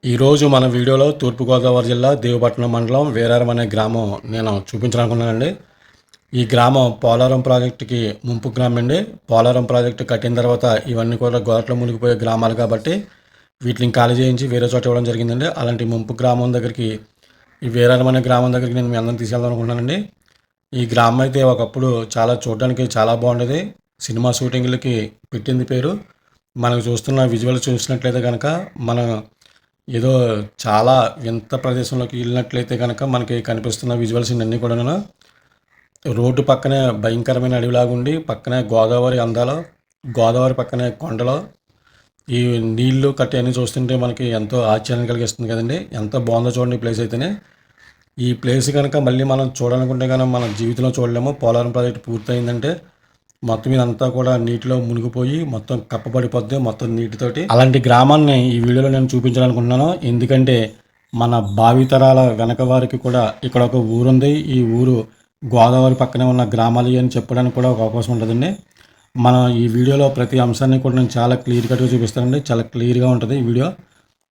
ఈరోజు మన వీడియోలో తూర్పుగోదావరి జిల్లా దేవపట్నం మండలం వేరారం అనే గ్రామం నేను చూపించాలనుకున్నానండి. ఈ గ్రామం పోలవరం ప్రాజెక్టుకి ముంపు గ్రామం అండి. పోలవరం ప్రాజెక్టు కట్టిన తర్వాత ఇవన్నీ కూడా గోడలో మునిగిపోయే గ్రామాలు కాబట్టి వీటిని ఖాళీ చేయించి వేరే చోట ఇవ్వడం జరిగిందండి. అలాంటి ముంపు గ్రామం దగ్గరికి, ఈ వేరారం అనే గ్రామం దగ్గరికి నేను మీ అందరిని తీసుకెళ్దాం అనుకుంటున్నానండి. ఈ గ్రామం అయితే ఒకప్పుడు చాలా చూడడానికి చాలా బాగుండేది. సినిమా షూటింగ్లకి పెట్టింది పేరు. మనకు చూస్తున్న విజువల్ చూసినట్లయితే కనుక మన ఏదో చాలా వింత ప్రదేశంలోకి వెళ్ళినట్లయితే కనుక మనకి కనిపిస్తున్న విజువల్స్ అన్నీ కూడా రోడ్డు పక్కనే భయంకరమైన అడవిలాగుండి, పక్కనే గోదావరి అందాలు, గోదావరి పక్కనే కొండలు, ఈ నీళ్లు కట్టి అన్నీ చూస్తుంటే మనకి ఎంతో ఆశ్చర్యం కలిగిస్తుంది కదండి. ఎంత బాగుందో చూడండి ఈ ప్లేస్ అయితేనే. ఈ ప్లేస్ కనుక మళ్ళీ మనం చూడాలనుకుంటే కనుక మన జీవితంలో చూడలేము. పోలవరం ప్రాజెక్టు పూర్తయిందంటే మొత్తం ఇదంతా కూడా నీటిలో మునిగిపోయి మొత్తం కప్పబడిపోద్ది మొత్తం నీటితోటి. అలాంటి గ్రామాన్ని ఈ వీడియోలో నేను చూపించాలనుకుంటున్నాను. ఎందుకంటే మన భావితరాల వెనక వారికి కూడా ఇక్కడ ఒక ఊరుంది. ఈ ఊరు గోదావరి పక్కనే ఉన్న గ్రామాలు అని చెప్పడానికి కూడా ఒక అవకాశం ఉంటుందండి. మనం ఈ వీడియోలో ప్రతి అంశాన్ని కూడా నేను చాలా క్లియర్ కట్గా చూపిస్తానండి. చాలా క్లియర్గా ఉంటుంది ఈ వీడియో.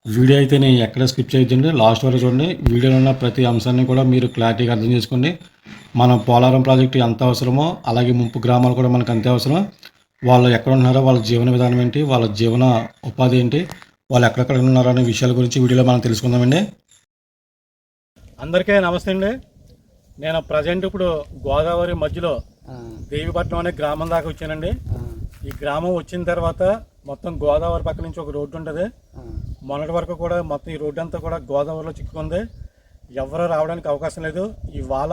వీడియో అయితే నేను ఎక్కడ స్కిప్ చేయొద్దండి, లాస్ట్ వరకు చూడండి. వీడియోలో ఉన్న ప్రతి అంశాన్ని కూడా మీరు క్లారిటీగా అర్థం చేసుకోండి. మన పోలవరం ప్రాజెక్టు ఎంత అవసరమో అలాగే ముంపు గ్రామాలు కూడా మనకు అంతే అవసరం. వాళ్ళు ఎక్కడ ఉన్నారో, వాళ్ళ జీవన విధానం ఏంటి, వాళ్ళ జీవన ఉపాధి ఏంటి, వాళ్ళు ఎక్కడెక్కడ ఉన్నారో అనే విషయాల గురించి వీడియోలో మనం తెలుసుకుందామండి. అందరికీ నమస్తే అండి. నేను ప్రజెంట్ ఇప్పుడు గోదావరి మధ్యలో దేవిపట్నం అనే గ్రామం దాకా వచ్చానండి. ఈ గ్రామం వచ్చిన తర్వాత మొత్తం గోదావరి పక్క నుంచి ఒక రోడ్డు ఉంటుంది. మొన్నటి వరకు కూడా మొత్తం ఈ రోడ్డు అంతా కూడా గోదావరిలో చిక్కుకుంది. ఎవరు రావడానికి అవకాశం లేదు. ఇవాళ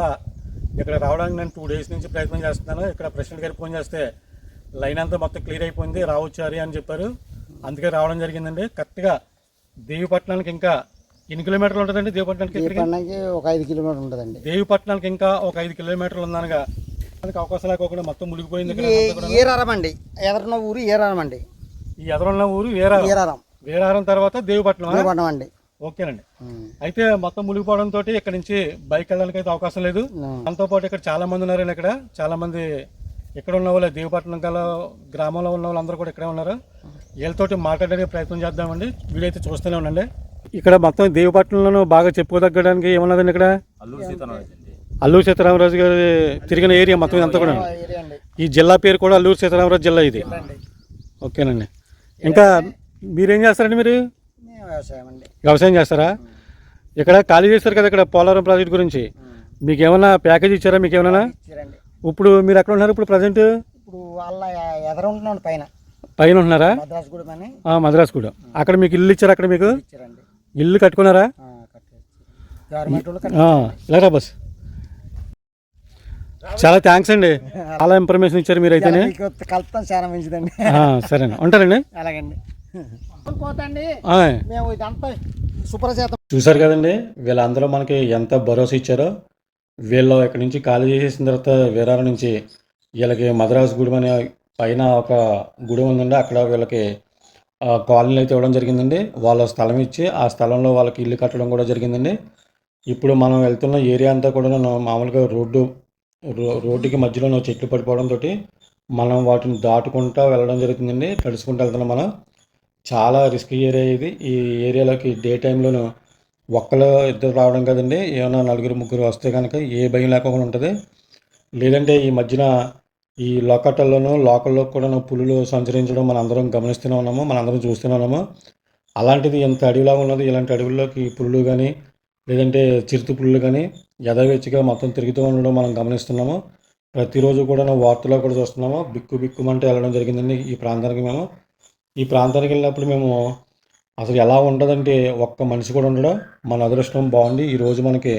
ఇక్కడ రావడానికి నేను 2 డేస్ నుంచి ప్రయత్నం చేస్తున్నాను. ఇక్కడ ప్రెసిడెంట్ గారికి ఫోన్ చేస్తే లైన్ అంతా మొత్తం క్లియర్ అయిపోయింది, రావచ్చు అని చెప్పారు. అందుకే రావడం జరిగిందండి. కరెక్ట్గా దేవిపట్నానికి ఇంకా ఎన్ని కిలోమీటర్లు ఉంటుందండి? దేవిపట్నానికి ఒక 5 కిలోమీటర్లు ఉంటుందండి. దేవిపట్నానికి ఇంకా ఒక 5 కిలోమీటర్లు ఉందనగా అవకాశం లేకపోకుండా మొత్తం మునిగిపోయింది. ఏరారం అండి, ఎదరున్న ఊరు ఏరారం అండి. ఈ ఎదరున్న ఊరు వేరారం. వేరారం తర్వాత దేవిపట్నం అండి. ఓకేనండి. అయితే మొత్తం మునిగిపోవడంతో ఇక్కడ నుంచి బైక్ వెళ్ళడానికి అయితే అవకాశం లేదు. దాంతో పాటు ఇక్కడ చాలా మంది ఉన్నారండి. ఇక్కడ చాలా మంది ఇక్కడ ఉన్న వాళ్ళు, దేవిపట్నం గల గ్రామంలో ఉన్న వాళ్ళందరూ కూడా ఇక్కడే ఉన్నారు. వీళ్ళతోటి మాట్లాడడానికి ప్రయత్నం చేద్దామండి. వీడైతే చూస్తూనే ఉండండి. ఇక్కడ మొత్తం దేవిపట్నంలో బాగా చెప్పుకోదగ్గడానికి ఏమన్నదండి? ఇక్కడ అల్లూరు సీతారామరాజు గారు తిరిగిన ఏరియా మొత్తం అంతా కూడా. ఈ జిల్లా పేరు కూడా అల్లూరు సీతారామరాజు జిల్లా ఇది. ఓకేనండి. ఇంకా మీరేం చేస్తారండి? మీరు వ్యవసాయం చేస్తారా? ఇక్కడ ఖాళీ చేస్తారు కదా ఇక్కడ పోలవరం ప్రాజెక్ట్ గురించి. మీకు ఏమైనా ప్యాకేజ్ ఇచ్చారా? మీకు ఏమైనా? ఇప్పుడు మీరు ఎక్కడ ఉన్నారు ఇప్పుడు ప్రజెంట్? ఇప్పుడు వాళ్ళ ఎదర ఉంటున్నాను, పైన ఉంటున్నారా? మద్రాసుగూడ. అక్కడ మీకు ఇల్లు ఇచ్చారా? అక్కడ మీకు ఇల్లు కట్టుకున్నారా? ఇలారా బస్. చాలా థ్యాంక్స్ అండి, చాలా ఇన్ఫర్మేషన్ ఇచ్చారు మీరు. అయితేనే కలుపుతాను, చాలా మంచిదండి. సరేనా, ఉంటారండి. అలాగండి. చూసారు కదండి, వీళ్ళందరూ మనకి ఎంత భరోసా ఇచ్చారో. వీళ్ళు ఇక్కడ నుంచి ఖాళీ చేసేసిన తర్వాత వేరారం నుంచి వీళ్ళకి మద్రాసు గుడి అనే పైన ఒక గుడి ఉందండి. అక్కడ వీళ్ళకి కాలనీలు అయితే ఇవ్వడం జరిగిందండి. వాళ్ళ స్థలం ఇచ్చి ఆ స్థలంలో వాళ్ళకి ఇల్లు కట్టడం కూడా జరిగిందండి. ఇప్పుడు మనం వెళ్తున్న ఏరియా అంతా కూడా మామూలుగా రోడ్డుకి మధ్యలో చెట్లు పడిపోవడంతో మనం వాటిని దాటుకుంటూ వెళ్ళడం జరుగుతుందండి. తడుచుకుంటూ వెళ్తున్నాం మనం. చాలా రిస్కీ ఏరియా ఇది. ఈ ఏరియాలోకి డే టైంలోనూ ఒక్కరు ఇద్దరు రావడం కదండి, ఏమైనా 4-3 వస్తే కనుక ఏ భయం లేకుండా ఉంటుంది. లేదంటే ఈ మధ్యన ఈ లోకల్లో కూడా పులులు సంచరించడం మనం అందరం గమనిస్తూనే ఉన్నాము, మనం అందరం చూస్తూనే ఉన్నాము. అలాంటిది ఎంత అడవిలాగా ఉన్నది. ఇలాంటి అడవుల్లోకి పులులు కానీ లేదంటే చిరుత పులులు కానీ యథావేచ్చిగా మొత్తం తిరుగుతూ ఉండడం మనం గమనిస్తున్నాము. ప్రతిరోజు కూడా వార్తల్లో కూడా చూస్తున్నాము. బిక్కుమంటే వెళ్ళడం జరిగిందండి ఈ ప్రాంతానికి. ఈ ప్రాంతానికి వెళ్ళినప్పుడు మేము అసలు ఎలా ఉంటుందంటే ఒక్క మనిషి కూడా ఉండడం. మన అదృష్టం బాగుండి ఈరోజు మనకి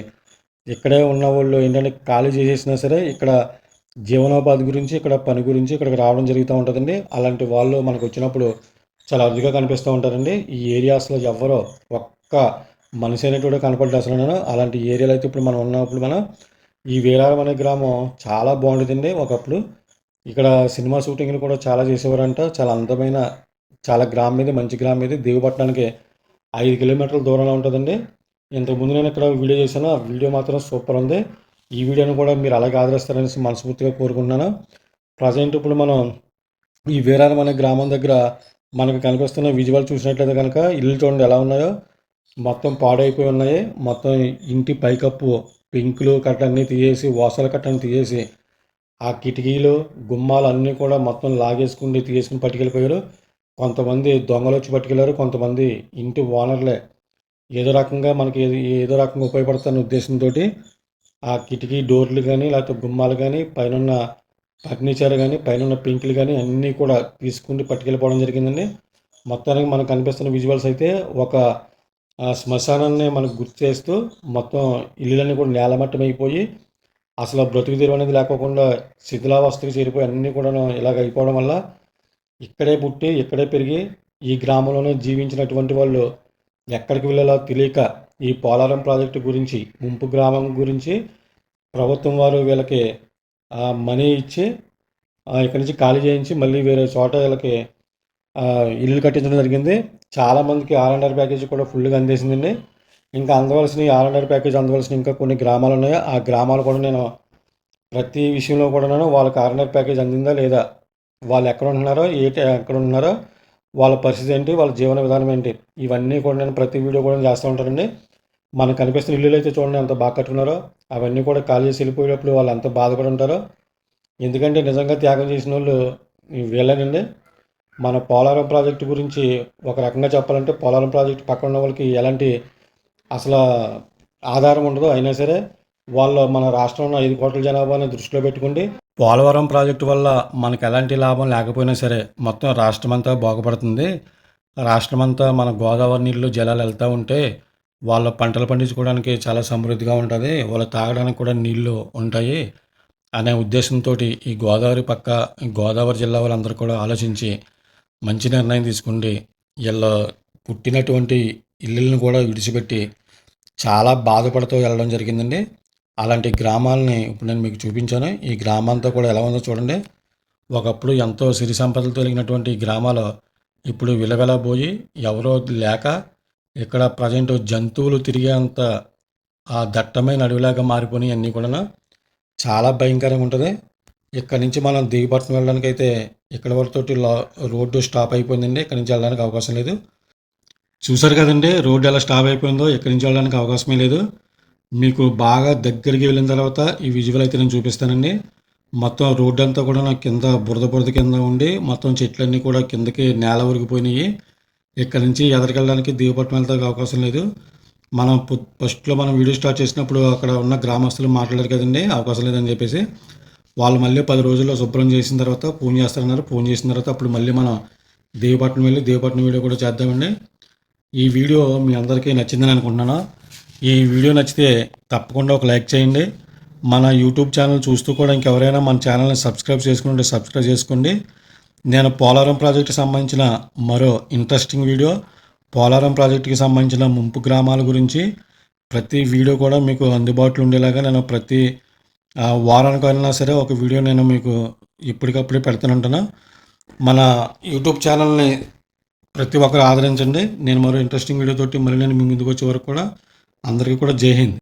ఇక్కడే ఉన్న వాళ్ళు ఏంటంటే ఖాళీ చేసేసినా సరే ఇక్కడ జీవనోపాధి గురించి, ఇక్కడ పని గురించి ఇక్కడికి రావడం జరుగుతూ ఉంటుందండి. అలాంటి వాళ్ళు మనకు వచ్చినప్పుడు చాలా అరుదుగా కనిపిస్తూ ఉంటారండి. ఈ ఏరియాస్లో ఎవరో ఒక్క మనిషి అనేటువంటి కనపడ్డా అసలు. అలాంటి ఏరియాలో అయితే ఇప్పుడు మనం ఉన్నప్పుడు ఈ వేరారం అనే గ్రామం చాలా బాగుంటుందండి. ఒకప్పుడు ఇక్కడ సినిమా షూటింగ్లు కూడా చాలా చేసేవారంట. చాలా అందమైన, చాలా మంచి గ్రామం ఇది. దేవిపట్నానికి 5 కిలోమీటర్ల దూరంలో ఉంటుందండి. ఇంతకుముందు నేను ఇక్కడ వీడియో చేశాను, ఆ వీడియో మాత్రం సూపర్ ఉంది. ఈ వీడియోని కూడా మీరు అలాగే ఆదరిస్తారని మనస్ఫూర్తిగా కోరుకుంటున్నాను. ప్రజెంట్ ఇప్పుడు మనం ఈ వేరారం అనే గ్రామం దగ్గర మనకు కనిపిస్తున్న విజువల్ చూసినట్లయితే కనుక ఇల్లు చూడండి ఎలా ఉన్నాయో. మొత్తం పాడైపోయి ఉన్నాయి. మొత్తం ఇంటి పైకప్పు పెంకులు కట్టన్నీ తీసేసి, ఓసల కట్టని తీసేసి, ఆ కిటికీలు గుమ్మాలు అన్నీ కూడా మొత్తం లాగేసుకుని తీసుకుని పట్టుకెళ్ళిపోయారు. కొంతమంది దొంగలు వచ్చి పట్టుకెళ్ళారు. కొంతమంది ఇంటి ఓనర్లే ఏదో రకంగా మనకి ఏదో రకంగా ఉపయోగపడుతున్న ఉద్దేశంతో ఆ కిటికీ డోర్లు కానీ లేకపోతే గుమ్మాలు కానీ పైన ఫర్నిచర్ కానీ పైన పెంకులు కానీ అన్నీ కూడా తీసుకుని పట్టుకెళ్ళిపోవడం జరిగిందండి. మొత్తానికి మనకు కనిపిస్తున్న విజువల్స్ అయితే ఒక శ్మశానాన్ని మనకు గుర్తు చేస్తూ మొత్తం ఇల్లులన్నీ కూడా నేలమట్టం అయిపోయి అసలు బ్రతుకు తెరువు అనేది లేకోకుండా శిథిలావస్థకు చేరిపోయి అన్నీ కూడా ఇలాగ అయిపోవడం వల్ల ఇక్కడే పుట్టి ఇక్కడే పెరిగి ఈ గ్రామంలోనే జీవించినటువంటి వాళ్ళు ఎక్కడికి వెళ్ళాలో తెలియక ఈ పోలవరం ప్రాజెక్టు గురించి ముంపు గ్రామం గురించి ప్రభుత్వం వారు వీళ్ళకి మనీ ఇచ్చి ఇక్కడి నుంచి ఖాళీ చేయించి మళ్ళీ వేరే చోట వీళ్ళకి ఇల్లు కట్టించడం జరిగింది. చాలామందికి R&R ప్యాకేజ్ కూడా ఫుల్గా అందేసిందండి. ఇంకా అందవలసిన R&R ప్యాకేజ్ అందవలసిన ఇంకా కొన్ని గ్రామాలు ఉన్నాయి. ఆ గ్రామాలు కూడా నేను ప్రతి విషయంలో కూడా వాళ్ళకి R&R ప్యాకేజ్ అందిందా లేదా, వాళ్ళు ఎక్కడ ఉంటున్నారో ఎక్కడ ఉంటున్నారో, వాళ్ళ పరిస్థితి ఏంటి, వాళ్ళ జీవన విధానం ఏంటి, ఇవన్నీ కూడా నేను ప్రతి వీడియో కూడా చేస్తూ ఉంటానండి. మనకు కనిపిస్తున్న ఇల్లులు అయితే చూడండి ఎంత బాగా కట్టుకున్నారో, అవన్నీ కూడా ఖాళీ చేసి వెళ్ళిపోయేటప్పుడు వాళ్ళు ఎంత బాధపడి ఉంటారో. ఎందుకంటే నిజంగా త్యాగం చేసిన వాళ్ళు వీళ్ళేనండి. మన పోలవరం ప్రాజెక్టు గురించి ఒక రకంగా చెప్పాలంటే పోలవరం ప్రాజెక్టు పక్కన ఉన్న వాళ్ళకి ఎలాంటి అసలు ఆధారం ఉండదు. అయినా సరే వాళ్ళు మన రాష్ట్రంలో 5 కోట్ల జనాభాని దృష్టిలో పెట్టుకుండి పోలవరం ప్రాజెక్టు వల్ల మనకు ఎలాంటి లాభం లేకపోయినా సరే మొత్తం రాష్ట్రమంతా బాగుపడుతుంది, రాష్ట్రమంతా మన గోదావరి నీళ్ళు జలాలు వెళ్తూ ఉంటే వాళ్ళ పంటలు పండించుకోవడానికి చాలా సమృద్ధిగా ఉంటుంది, వాళ్ళు తాగడానికి కూడా నీళ్లు ఉంటాయి అనే ఉద్దేశంతో ఈ గోదావరి జిల్లా వాళ్ళందరూ కూడా ఆలోచించి మంచి నిర్ణయం తీసుకుండి వీళ్ళ పుట్టినటువంటి ఇల్లులను కూడా విడిచిపెట్టి చాలా బాధపడుతూ వెళ్ళడం జరిగిందండి. అలాంటి గ్రామాలని ఇప్పుడు నేను మీకు చూపించాను. ఈ గ్రామంతో కూడా ఎలా ఉందో చూడండి. ఒకప్పుడు ఎంతో సిరి సంపదలతో కలిగినటువంటి గ్రామాలు ఇప్పుడు విలవెలబోయి ఎవరో లేక ఇక్కడ ప్రజెంట్ జంతువులు తిరిగేంత ఆ దట్టమైన అడవిలాగా మారిపోయి అన్నీ కూడా చాలా భయంకరంగా ఉంటుంది. ఇక్కడ నుంచి మనం దిగుపట్నం వెళ్ళడానికి అయితే ఇక్కడ వరతోటి రోడ్డు స్టాప్ అయిపోయిందండి. ఇక్కడ నుంచి వెళ్ళడానికి అవకాశం లేదు. చూసారు కదండి రోడ్డు ఎలా స్టాప్ అయిపోయిందో, ఇక్కడి నుంచి వెళ్ళడానికి అవకాశమే లేదు. మీకు బాగా దగ్గరికి వెళ్ళిన తర్వాత ఈ విజువల్ అయితే నేను చూపిస్తానండి. మొత్తం రోడ్డు అంతా కూడా నాకు కింద బురద కింద ఉండి మొత్తం చెట్లన్నీ కూడా కిందకి నేల ఉరిగిపోయినాయి. ఇక్కడ నుంచి ఎదరికెళ్ళడానికి దిగుపట్నం వెళ్తానికి అవకాశం లేదు. మనం ఫస్ట్లో మనం వీడియో స్టార్ట్ చేసినప్పుడు అక్కడ ఉన్న గ్రామస్తులు మాట్లాడారు కదండి అవకాశం లేదని చెప్పేసి. వాళ్ళు మళ్ళీ 10 రోజుల్లో శుభ్రం చేసిన తర్వాత ఫోన్ చేస్తారన్నారు. ఫోన్ చేసిన తర్వాత అప్పుడు మళ్ళీ మనం దేవపట్నం వెళ్ళి దేవపట్నం వీడియో కూడా చేద్దామండి. ఈ వీడియో మీ అందరికీ నచ్చిందని అనుకుంటున్నాను. ఈ వీడియో నచ్చితే తప్పకుండా ఒక లైక్ చేయండి. మన యూట్యూబ్ ఛానల్ చూస్తూ కూడా ఇంకెవరైనా మన ఛానల్ని సబ్స్క్రైబ్ చేసుకుంటే సబ్స్క్రైబ్ చేసుకోండి. నేను పోలవరం ప్రాజెక్టుకి సంబంధించిన మరో ఇంట్రెస్టింగ్ వీడియో, పోలవరం ప్రాజెక్టుకి సంబంధించిన ముంపు గ్రామాల గురించి ప్రతి వీడియో కూడా మీకు అందుబాటులో ఉండేలాగా నేను ప్రతి వారానికి అయినా సరే ఒక వీడియో నేను మీకు ఇప్పటికప్పుడే పెడుతుంటాను. మన యూట్యూబ్ ఛానల్ని ప్రతి ఒక్కరు ఆదరించండి. నేను మరో ఇంట్రెస్టింగ్ వీడియో తోటి మళ్ళీ నేను మీ ముందుకు వచ్చే వరకు కూడా అందరికీ కూడా జై హింద్.